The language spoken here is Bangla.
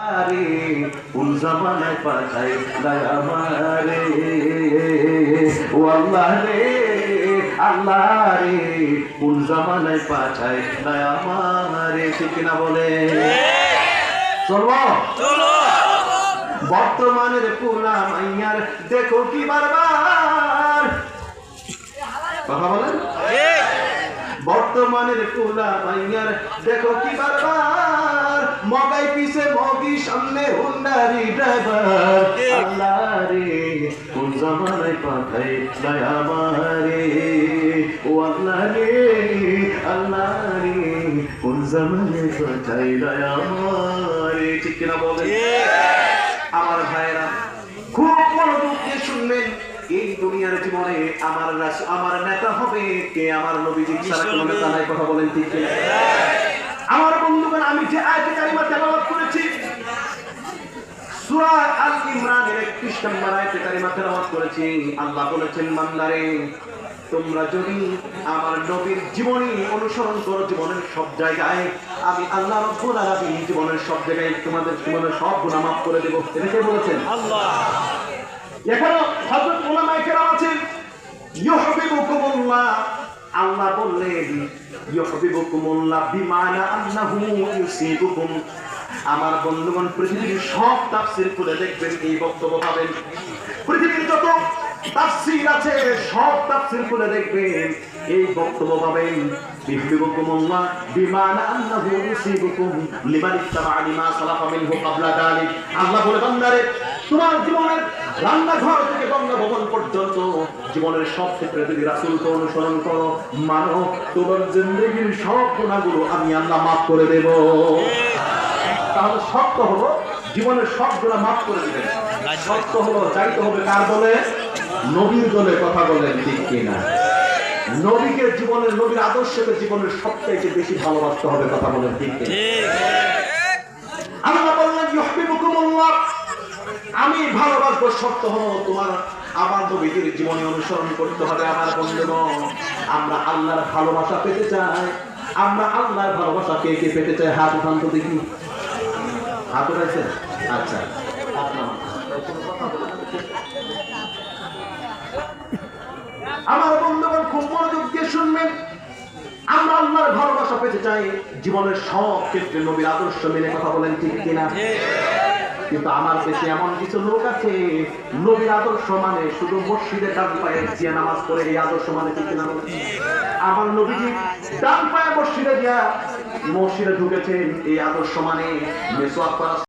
আরে কোন জামানায় পাঠাই আমারে ও আল্লাহ রে আল্লাহ রে কোন জামানায় পাঠাই আমারে ঠিক না বলে চলো চলো বর্তমানের পুরা মাইয়ার দেখো কি বারবার কথা বলেন বর্তমানের পুরা মাইয়ার দেখো কি বারবার মগাই পিছে মগি সামনে হুন্ডারি ড্রাইভার আল্লাহ রে কোন জামানায় পাঠাই আমারে ও আল্লাহ রে কোন জামানায় পাঠাই আমারে ঠিক কিনা বলেন আমার ভাইরা খুব মনোযোগ দিয়ে শুনবেন এই দুনিয়ার জীবনে আমার নেতা হবে কে আমার নবীজি ছাড়া কোনো নেতা নাই কথা বলেন ঠিক কিনা আমার বন্ধুগণ আমি যে আয়াতে কারিমা তেলাওয়াত করেছি সূরা আল ইমরানের 31 নম্বর আয়াতে কারিমা তেলাওয়াত করেছি আল্লাহ বলেছেন বান্দারে তোমরা যদি আমার নবীর জীবনী অনুসরণ করো জীবনের সব জায়গায় আমি আল্লাহ রাব্বুল আলামিন জীবনের সব জায়গায় তোমাদের সব গুনাহ মাফ করে দেব এটা কে বলেছেন আল্লাহ এখানে হযরত উলামায়ে কেরাম আছেন ইউহিব্বুকুমুল্লাহ আল্লাহ বললেন ইউহিব্বুকুমুল্লাহ বিমানা আন্নাহু ইউসিবুকুম আমার বন্ধুগণ পৃথিবীর সব তাফসীর খুলে দেখবেন এই বক্তব্য পাবেন পৃথিবীর যত তাফসীর আছে সব তাফসীর খুলে দেখবেন এই বক্তব্য পাবেন ইউহিব্বুকুমুল্লাহ বিমানা আন্নাহু ইউসিবুকুম লিমান ইত্তাবা লিমা সালাফা মিনহু ক্বাবলা যালিক আল্লাহ বলে বান্দারে তোমার জীবনের রান্নাঘর থেকে বঙ্গভবন পর্যন্ত জীবনের সব ক্ষেত্রে যদি রাসূলকে অনুসরণ করো মানো তোমার জিন্দেগীর সব গুনাহগুলো আমি আল্লাহ মাফ করে দেব তাহলে সত্য হলো জীবনের সব গুনাহ মাফ করে দিবেন সত্য হলো যাইতে হবে কার দলে নবীর দলে কথা বলেন ঠিক কিনা নবীকে জীবনের নবীর আদর্শকে জীবনের সবচেয়ে বেশি ভালোবাসতে হবে কথা বলেন ঠিক কিনা আল্লাহ বললেন ইউহিব্বুকুমুল্লাহ আমি ভালোবাসবো সত্য হলো তোমার আমার নবীর জীবনী অনুসরণ করতে হবে আমার বন্ধুগণ আমরা আল্লাহর ভালোবাসা পেতে চাই আমরা আল্লাহর ভালোবাসা কে কে পেতে চাই হাত উঠান তো দেখি হাত উঠাইছেন আচ্ছা আমার বন্ধুগণ খুব মনোযোগ দিয়ে শুনবেন আমরা আল্লাহর ভালোবাসা পেতে চাই জীবনের সব ক্ষেত্রে নবীর আদর্শ মেনে কথা বলেন ঠিক কিনা কিন্তু আমার দেশে এমন কিছু লোক আছে নবীর আদর্শ মানে শুধু মসজিদে ডান পায়ে দিয়ে নামাজ পড়ে এই আদর্শ মানে ঠিক কিনা আমার নবীজি ডান পায়ে মসজিদে ঢুকেছেন এই আদর্শ মানে মেসওয়াক করা